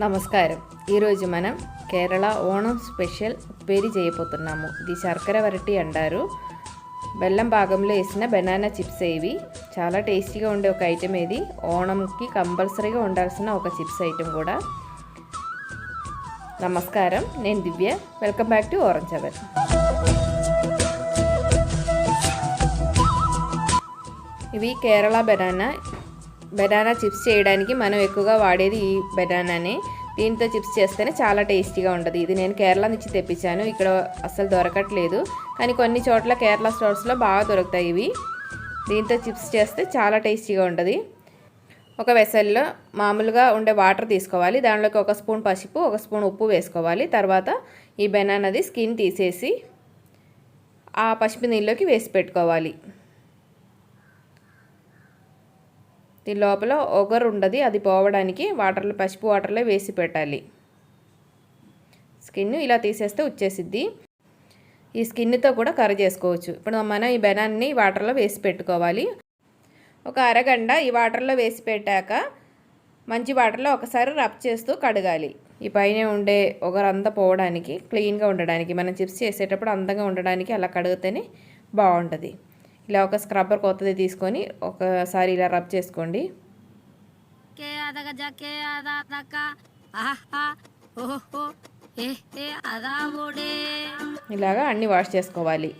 నమస్కారం. ఈరోజు మనం కేరళ ఓణం స్పెషల్ ఉప్పేరి చేయబోతున్నాము. ఇది శర్కర వరట్టి అంటారు. బెల్లం భాగంలో వేసిన బనానా చిప్స్. ఇవి చాలా టేస్టీగా ఉండే ఒక ఐటెం. ఇది ఓణంకి కంపల్సరీగా ఉండాల్సిన ఒక చిప్స్ ఐటెం కూడా. నమస్కారం, నేను దివ్య. Welcome back to Oram చవర్. ఇవి కేరళ బనానా చిప్స్ చేయడానికి మనం ఎక్కువగా వాడేది ఈ బనానానే. దీంతో చిప్స్ చేస్తేనే చాలా టేస్టీగా ఉంటుంది. ఇది నేను కేరళ నుంచి తెప్పించాను. ఇక్కడ అస్సలు దొరకట్లేదు, కానీ కొన్ని చోట్ల కేరళ స్టోర్స్లో బాగా దొరుకుతాయి ఇవి. దీంతో చిప్స్ చేస్తే చాలా టేస్టీగా ఉంటుంది. ఒక వెసల్లో మామూలుగా ఉండే వాటర్ తీసుకోవాలి. దాంట్లోకి 1 స్పూన్ పసుపు, 1 స్పూన్ ఉప్పు వేసుకోవాలి. తర్వాత ఈ బనానాది స్కిన్ తీసేసి ఆ పసుపు నీళ్ళలోకి వేసి పెట్టుకోవాలి. దీని లోపల ఒగరు ఉండదు, అది పోవడానికి పసుపు వాటర్లో వేసి పెట్టాలి. స్కిన్ ఇలా తీసేస్తే వచ్చేసిద్ది. ఈ స్కిన్తో కూడా కర్రీ చేసుకోవచ్చు. ఇప్పుడు మనం ఈ బనానాని వాటర్లో వేసి పెట్టుకోవాలి. ఒక అరగంట ఈ వాటర్లో వేసి పెట్టాక మంచి వాటర్లో ఒకసారి రబ్ చేస్తూ కడగాలి. ఈ పైన ఉండే ఒగరంతా పోవడానికి, క్లీన్గా ఉండడానికి, మనం చిప్స్ చేసేటప్పుడు అందంగా ఉండడానికి అలా కడిగితేనే బాగుంటుంది. ఇలా ఒక స్క్రబ్బర్ కొత్తది తీసుకొని ఒకసారి ఇలా రబ్ చేసుకోండి. ఇలాగా అన్ని వాష్ చేసుకోవాలి.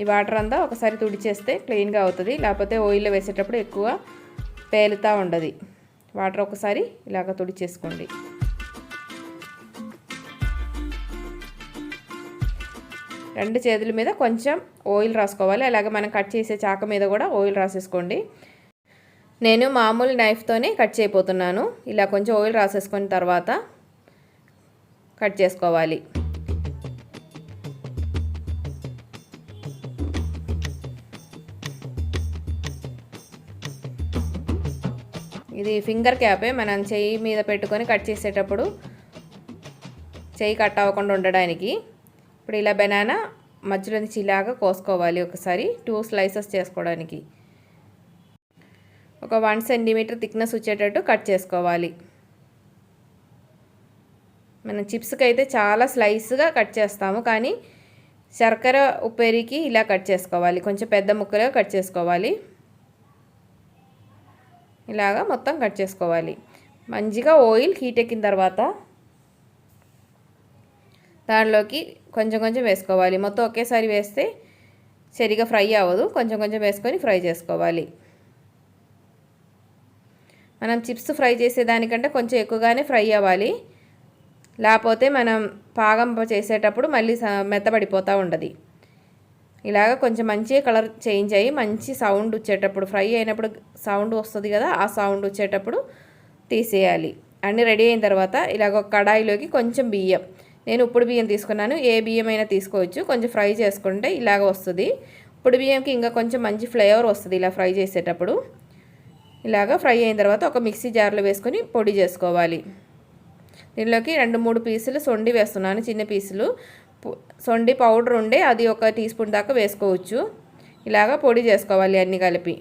ఈ వాటర్ అంతా ఒకసారి తుడిచేస్తే క్లీన్గా అవుతుంది. లేకపోతే ఆయిల్లో వేసేటప్పుడు ఎక్కువ పేలుతూ ఉండదు. వాటర్ ఒకసారి ఇలాగ తుడిచేసుకోండి. రెండు చేతుల మీద కొంచెం ఆయిల్ రాసుకోవాలి. అలాగే మనం కట్ చేసే చాక మీద కూడా ఆయిల్ రాసేసుకోండి. నేను మామూలు నైఫ్తోనే కట్ చేయబోతున్నాను. ఇలా కొంచెం ఆయిల్ రాసేసుకున్న తర్వాత కట్ చేసుకోవాలి. ఇది ఫింగర్ క్యాపే. మనం చెయ్యి మీద పెట్టుకొని కట్ చేసేటప్పుడు చెయ్యి కట్ అవ్వకుండా ఉండడానికి. ఇప్పుడు ఇలా బనానా మధ్యలో నుంచి ఇలాగా కోసుకోవాలి. ఒకసారి 2 స్లైసెస్ చేసుకోవడానికి ఒక 1 సెంటీమీటర్ థిక్నెస్ వచ్చేటట్టు కట్ చేసుకోవాలి. మనం చిప్స్కి అయితే చాలా స్లైస్గా కట్ చేస్తాము, కానీ శర్కర ఉప్పేరికి ఇలా కట్ చేసుకోవాలి. కొంచెం పెద్ద ముక్కలుగా కట్ చేసుకోవాలి. ఇలాగా మొత్తం కట్ చేసుకోవాలి. మంచిగా ఆయిల్ హీట్ ఎక్కిన తర్వాత దానిలోకి కొంచెం కొంచెం వేసుకోవాలి. మొత్తం ఒకేసారి వేస్తే సరిగా ఫ్రై అవ్వదు. కొంచెం కొంచెం వేసుకొని ఫ్రై చేసుకోవాలి. మనం చిప్స్ ఫ్రై చేసేదానికంటే కొంచెం ఎక్కువగానే ఫ్రై అవ్వాలి. లేకపోతే మనం పాగం చేసేటప్పుడు మళ్ళీ మెత్తబడిపోతూ ఉండదు. ఇలాగ కొంచెం మంచిగా కలర్ చేంజ్ అయ్యి మంచి సౌండ్ వచ్చేటప్పుడు, ఫ్రై అయినప్పుడు సౌండ్ వస్తుంది కదా, ఆ సౌండ్ వచ్చేటప్పుడు తీసేయాలి. అన్నీ రెడీ అయిన తర్వాత ఇలాగ ఒక కడాయిలోకి కొంచెం బియ్యం, నేను ఉప్పుడు బియ్యం తీసుకున్నాను. ఏ బియ్యం అయినా తీసుకోవచ్చు. కొంచెం ఫ్రై చేసుకుంటే ఇలాగ వస్తుంది. ఉప్పుడు బియ్యంకి ఇంకా కొంచెం మంచి ఫ్లేవర్ వస్తుంది ఇలా ఫ్రై చేసేటప్పుడు. ఇలాగ ఫ్రై అయిన తర్వాత ఒక మిక్సీ జార్లో వేసుకొని పొడి చేసుకోవాలి. దీనిలోకి 2-3 పీసులు సొండి వేస్తున్నాను, చిన్న పీసులు. సొండి పౌడర్ ఉండే అది 1 టీ స్పూన్ దాకా వేసుకోవచ్చు. ఇలాగ పొడి చేసుకోవాలి అన్నీ కలిపి.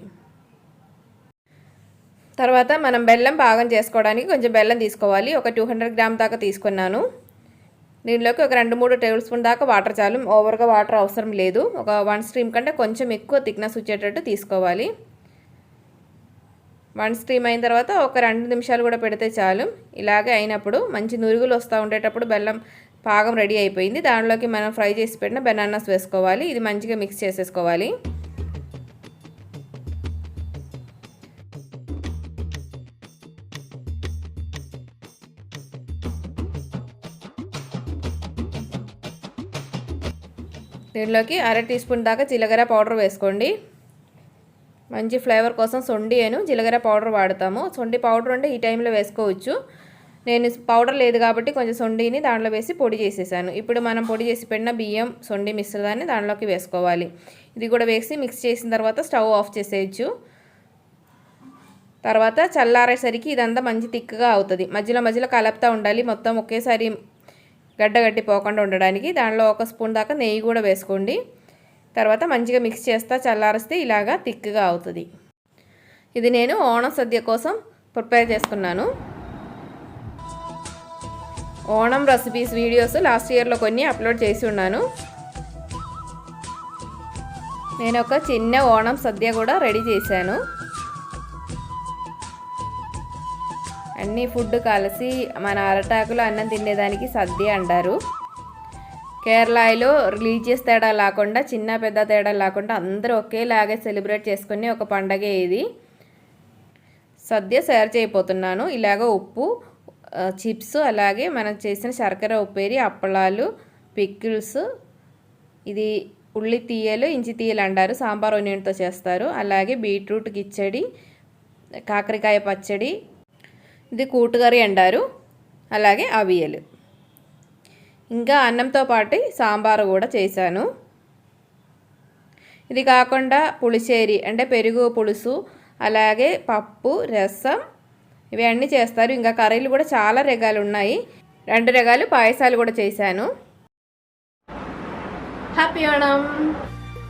తర్వాత మనం బెల్లం పాకం చేసుకోవడానికి కొంచెం బెల్లం తీసుకోవాలి. ఒక 200 గ్రామ్ దాకా తీసుకున్నాను. దీనిలోకి ఒక 2-3 టేబుల్ స్పూన్ దాకా వాటర్ చాలు. ఓవర్గా వాటర్ అవసరం లేదు. ఒక 1 స్ట్రీమ్ కంటే కొంచెం ఎక్కువ థిక్నెస్ వచ్చేటట్టు తీసుకోవాలి. 1 స్ట్రీమ్ అయిన తర్వాత ఒక 2 నిమిషాలు కూడా పెడితే చాలు. ఇలాగే అయినప్పుడు మంచి నురుగులు వస్తూ ఉండేటప్పుడు బెల్లం పాకం రెడీ అయిపోయింది. దానిలోకి మనం ఫ్రై చేసి పెట్టిన బనానాస్ వేసుకోవాలి. ఇది మంచిగా మిక్స్ చేసేసుకోవాలి. దీనిలోకి 1/2 టీ స్పూన్ దాకా జీలకర్ర పౌడర్ వేసుకోండి. మంచి ఫ్లేవర్ కోసం సొండి జీలకర్ర పౌడర్ వాడతాము. సొండి పౌడర్ ఉంటే ఈ టైంలో వేసుకోవచ్చు. నేను పౌడర్ లేదు కాబట్టి కొంచెం సొండిని దాంట్లో వేసి పొడి చేసేసాను. ఇప్పుడు మనం పొడి చేసి పెట్టిన బియ్యం సొండి మిశ్రదాన్ని దాంట్లోకి వేసుకోవాలి. ఇది కూడా వేసి మిక్స్ చేసిన తర్వాత స్టవ్ ఆఫ్ చేసేయచ్చు. తర్వాత చల్లారేసరికి ఇదంతా మంచి థిక్గా అవుతుంది. మధ్యలో మధ్యలో కలుపుతూ ఉండాలి. మొత్తం ఒకేసారి గడ్డగట్టి పోకుండా ఉండడానికి. దానిలో 1 స్పూన్ దాకా నెయ్యి కూడా వేసుకోండి. తర్వాత మంచిగా మిక్స్ చేస్తా, చల్లారిస్తే ఇలాగా థిక్గా అవుతుంది. ఇది నేను ఓణం సద్య కోసం ప్రిపేర్ చేసుకున్నాను. ఓణం రెసిపీస్ వీడియోస్ లాస్ట్ ఇయర్లో కొన్ని అప్లోడ్ చేసి ఉన్నాను. నేను ఒక చిన్న ఓణం సద్య కూడా రెడీ చేశాను. అన్ని ఫుడ్ కలిసి మన అరటాకులో అన్నం తినేదానికి సద్య అంటారు. కేరళలో రిలీజియస్ తేడా లేకుండా, చిన్న పెద్ద తేడా లేకుండా అందరూ ఒకేలాగే సెలబ్రేట్ చేసుకునే ఒక పండగే ఇది. సద్య షేర్ చేయబోతున్నాను. ఇలాగ ఉప్పు, చిప్స్, అలాగే మనం చేసిన శర్కర ఉప్పేరి, అప్పలాలు, పికిల్స్, ఇది ఉల్లి తీయలు, ఇంచి తీయలు అంటారు, సాంబార్ ఆనియన్తో చేస్తారు. అలాగే బీట్రూట్ కిచ్చడి, కాకరకాయ పచ్చడి, ఇది కూటుకర్రీ అంటారు. అలాగే అవియలు, ఇంకా అన్నంతో పాటు సాంబారు కూడా చేశాను. ఇది కాకుండా పులిసేరి అంటే పెరుగు పులుసు, అలాగే పప్పు, రసం, ఇవన్నీ చేస్తారు. ఇంకా కర్రీలు కూడా చాలా రకాలు ఉన్నాయి. 2 రకాలు పాయసాలు కూడా చేశాను. హ్యాపీ ఓణం!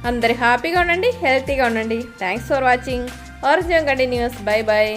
అందరు హ్యాపీగా ఉండండి, హెల్తీగా ఉండండి. Thanks for watching. Arjan continues. Bye bye.